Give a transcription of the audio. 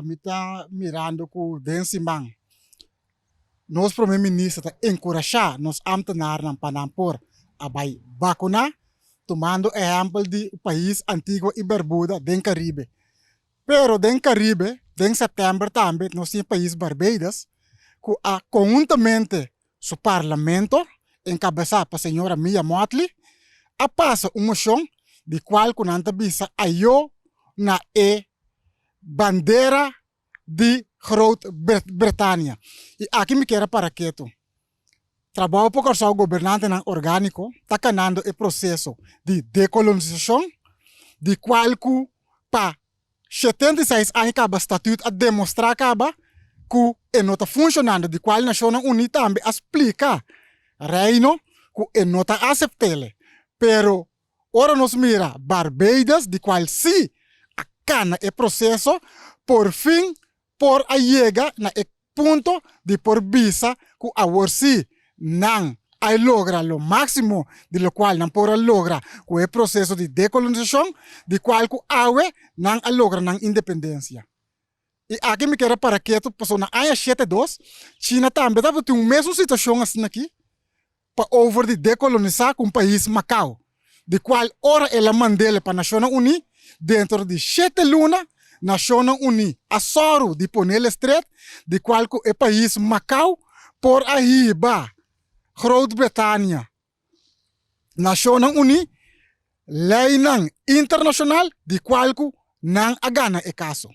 mita mirando ku den simang. Nos primeiro-ministro tá encorajar nos ambtenaar ng panampor abay bakuna, tomando exemplo de país antigo e Bermuda, den Caribe. Pero den Caribe, den setembro também, nós temos país Barbados, que conjuntamente su parlamento, encabeçado por senhora Mia Mottley, a passa uma moção de qual kunanta bisa ayo na bandeira de Groot-Britânia. E aqui me quero para quieto. Trabalho por o governante não orgânico, está canando o processo de decolonização, de qual que para 76 anos acaba estatuto a demonstrar acaba que não está funcionando, de qual a Nações Unidas também explica reino que não está aceitável. Pero ora nos mira Barbados, de qual se a cana o processo por fim por a chega na ponto de por visa que a si não a logra lo máximo de lo qual não por logra com o processo de decolonização de qual que awe não a logra não independência. E aqui me quero para que tu passou na AIA 72, China também dava ter mesma situação assim aqui para over de decolonizar com o país Macau, de qual ora ela mandele para a Nações Unidas dentro de 7 lunas Nações Unidas a soro de Ponele Strait, de qual que o país Macau por arriba Groot-Britânia. Nações Unidas lei internacional de qual que não agana e caso.